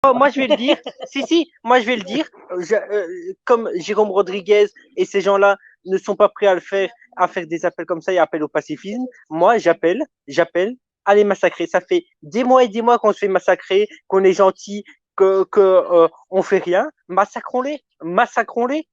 Oh, moi, je vais le dire. Si, si, moi, je vais le dire. Comme Jérôme Rodriguez et ces gens-là ne sont pas prêts à le faire, à faire des appels comme ça et appels au pacifisme, moi, j'appelle à les massacrer. Ça fait des mois et des mois qu'on se fait massacrer, qu'on est gentil, on fait rien. Massacrons-les, massacrons-les.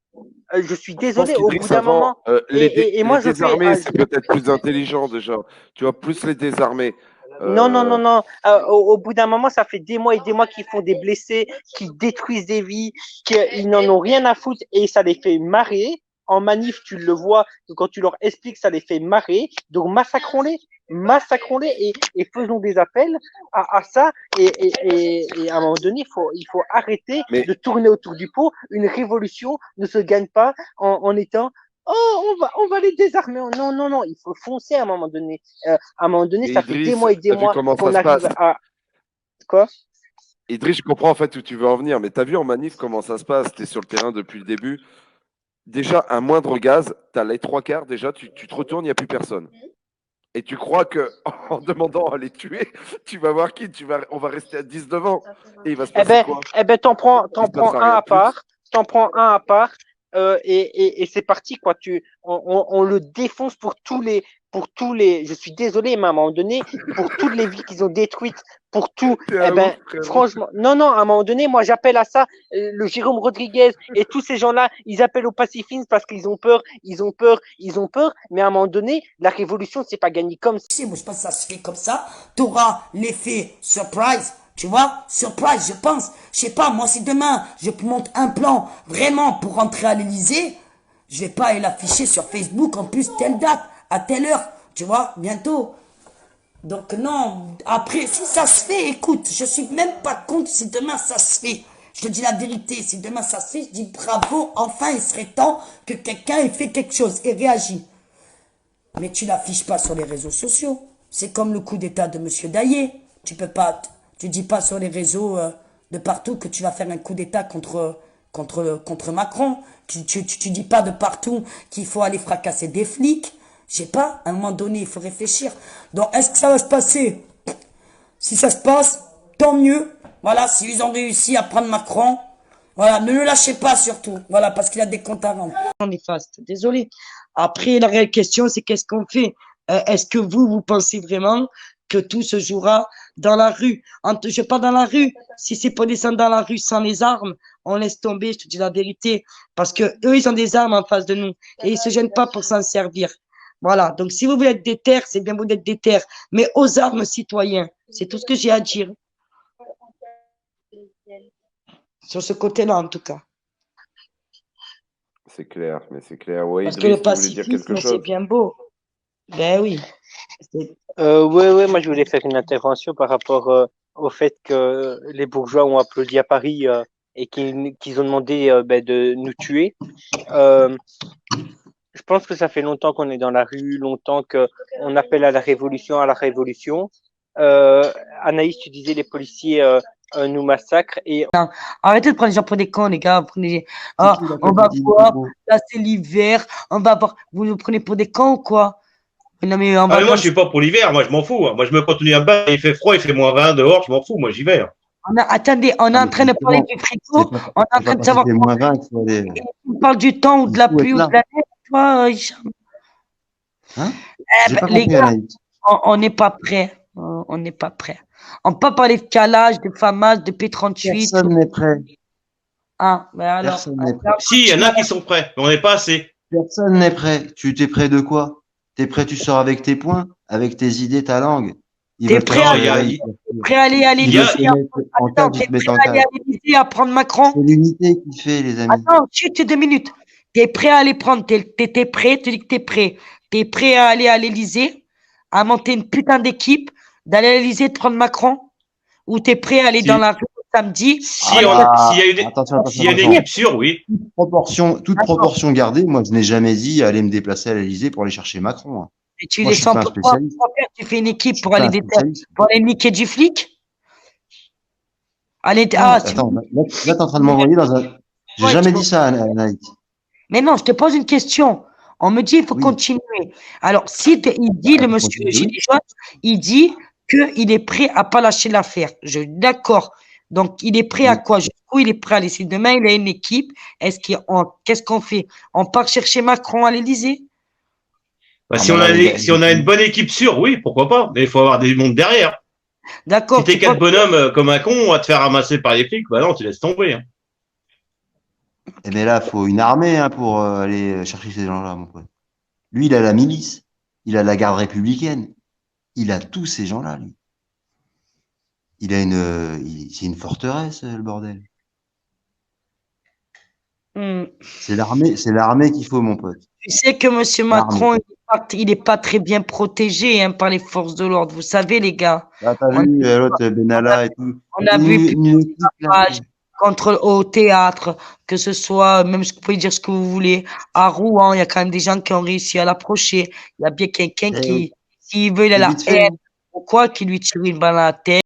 Je suis Je pense désolé, au bout qu'Idriss, d'un avant, moment. Et les moi, je fais. désarmer, c'est peut-être plus intelligent déjà. Tu vas plus les désarmer. Non, non, non, Euh, non. Au bout d'un moment, ça fait des mois et des mois qu'ils font des blessés, qu'ils détruisent des vies, qu'ils n'en ont rien à foutre et ça les fait marrer. En manif, tu le vois, quand tu leur expliques, ça les fait marrer. Donc, massacrons-les, massacrons-les et faisons des appels à ça. Et à un moment donné, il faut arrêter mais de tourner autour du pot. Une révolution ne se gagne pas en étant oh, on va les désarmer. Non, non, non, il faut foncer à un moment donné. À un moment donné, Mais ça fait des Idriss, mois et des t'as vu mois comment ça qu'on se arrive passe? à quoi? Idriss, je comprends en fait où tu veux en venir, mais t'as vu en manif comment ça se passe? T'es sur le terrain depuis le début. Déjà, un moindre gaz, t'as les trois quarts, déjà, tu te retournes, il n'y a plus personne. Et tu crois que en demandant à les tuer, tu vas voir qui? On va rester à 10 devant. Et il va se passer quoi? Eh ben, Il t'en se prends passera un rien à de plus. part, t'en prends un à part, et c'est parti quoi. On le défonce pour tous les. Je suis désolé, mais à un moment donné, pour toutes les vies qu'ils ont détruites, pour tout. T'es Eh un ben, ouf, frérot. franchement, non, non. À un moment donné, moi, j'appelle à ça. Le Jérôme Rodriguez et tous ces gens-là, ils appellent au pacifisme parce qu'ils ont peur, ils ont peur, ils ont peur. Mais à un moment donné, la révolution, c'est pas gagné comme ça. Moi, je pense que ça se fait comme ça. Tu auras l'effet surprise. Tu vois, surprise, je pense. Je sais pas, moi, si demain, je monte un plan vraiment pour rentrer à l'Elysée, je vais pas aller l'afficher sur Facebook en plus telle date, à telle heure. Tu vois, bientôt. Donc non, après, si ça se fait, écoute, je suis même pas contre si demain ça se fait. Je te dis la vérité, si demain ça se fait, je dis bravo, enfin il serait temps que quelqu'un ait fait quelque chose et réagit. Mais tu l'affiches pas sur les réseaux sociaux. C'est comme le coup d'état de Monsieur Daillé. Tu peux pas, tu dis pas sur les réseaux de partout que tu vas faire un coup d'état contre Macron. Tu dis pas de partout qu'il faut aller fracasser des flics. Je sais pas, à un moment donné, il faut réfléchir. Donc, est-ce que ça va se passer? Si ça se passe, tant mieux. Voilà, s'ils ont réussi à prendre Macron, voilà, ne le lâchez pas surtout. Voilà, parce qu'il a des comptes à rendre. Néfaste. Désolé. Après, la réelle question, c'est qu'est-ce qu'on fait? Est-ce que vous pensez vraiment que tout se jouera dans la rue? Je pas dans la rue. Si c'est pour descendre dans la rue sans les armes, on laisse tomber, je te dis la vérité. Parce que eux, ils ont des armes en face de nous. Et ils se gênent pas pour s'en servir. Voilà. Donc, si vous voulez être déter, c'est bien vous d'être déter. Mais aux armes, citoyens. C'est tout ce que j'ai à dire. Sur ce côté-là, en tout cas. C'est clair, mais c'est clair. Ouais, Parce que le Idriss, tu voulais dire quelque pacifisme, c'est chose? bien beau. Ben oui. Ouais, ouais, moi je voulais faire une intervention par rapport au fait que les bourgeois ont applaudi à Paris et qu'ils ont demandé ben, de nous tuer. Euh, je pense que ça fait longtemps qu'on est dans la rue, longtemps qu'on appelle à la révolution, à la révolution. Anaïs, tu disais les policiers nous massacrent et Arrêtez de prendre les gens pour des cons, les gars. Vous prenez, C'est ah, qui la on va capitaine voir, Thibaut? là c'est l'hiver, on va voir. Vous nous prenez pour des cons ou quoi? Non mais on Ah, va mais moi, comme je ça. suis pas pour l'hiver. Moi, je m'en fous. Moi, je me continue à me battre. Il fait froid, il fait -20 dehors. Je m'en fous. Moi, j'y vais. Attendez, on est Ah, en mais train de parler justement, du frigo, on est en c'est pas train de parce qu'il savoir fait quoi. -20 qu'il faut aller. Et on parle du temps ou de Il la faut pluie être ou de là. la neige, toi, Hicham. Hein? Eh J'ai ben, pas les compris, gars, Anaïs. on n'est pas prêts. On n'est pas prêts. On peut pas parler de calage, de FAMAS, de P38. Personne n'est prêt. Ah, mais alors, Personne n'est prêt. Si, il y en a qui sont prêts, mais on n'est pas assez. Personne n'est prêt. Tu t'es prêt de quoi? T'es prêt, tu sors avec tes poings, avec tes idées, ta langue. Ils t'es veulent prêt te Non, à, tirer là, prêt à aller à ils il y veulent a, te l'Élysée? mettre en Attends, cage, ils t'es te mettent prêt en à aller cage. à l'Élysée à prendre Macron? C'est l'unité qui fait, les amis. Attends, chut, 2 minutes. T'es prêt à aller prendre, t'es prêt, tu dis que t'es prêt. T'es prêt à aller à l'Élysée, à monter une putain d'équipe, d'aller à l'Élysée de prendre Macron? Ou t'es prêt à aller dans si, la rue samedi, si prendre on, Ah, s'il y a une, attention, s'il attention, y a une attention. équipe sûre, oui. Toute Attends, proportion gardée, moi, je n'ai jamais dit aller me déplacer à l'Élysée pour aller chercher Macron, hein. et tu Moi, les je suis sens pas un pour toi, spécialiste. tu fais une équipe Je suis pour pas aller, un spécialiste. pour aller niquer du flic? Allez, Non, si attends, vous, là, t'es en train de m'envoyer dans un. J'ai ouais, tu jamais me- dit ça, Anaïs. mais non, je te pose une question. On me dit, il faut Oui. continuer. Alors, si il dit, Bah, le faut monsieur continuer, oui. Gilles Jaune, il dit qu'il est prêt à pas lâcher l'affaire. Je suis d'accord. Donc, il est prêt à quoi? Jusqu'où il est prêt à aller? Si demain, il a une équipe, qu'est-ce qu'on fait? On part chercher Macron à l'Élysée? Bah, Ah, si mais on là, a, les gars, si on a une bonne équipe sûre, oui, pourquoi pas. Mais il faut avoir des mondes derrière. Si D'accord, t'es tu quatre penses- bonhommes comme un con, on va te faire ramasser par les flics. Bah non, tu laisses tomber. Hein. eh ben là, faut une armée hein, pour aller chercher ces gens-là, mon pote. Lui, il a la milice, il a la garde républicaine, il a tous ces gens-là, lui. Il a c'est une forteresse, le bordel. Hmm. C'est l'armée qu'il faut, mon pote. Tu sais que Monsieur L'armée. Macron, il est pas très bien protégé hein, par les forces de l'ordre. Vous savez, les gars, Là, t'as on, vu l'autre Benalla et tout. on a vu Une équipe, là, page contre au théâtre, que ce soit, même vous pouvez dire ce que vous voulez, à Rouen, il y a quand même des gens qui ont réussi à l'approcher. Il y a bien quelqu'un c'est qui, s'il veut, il a c'est la vite fait. haine Hein. ou quoi, qui lui tire une balle à la tête.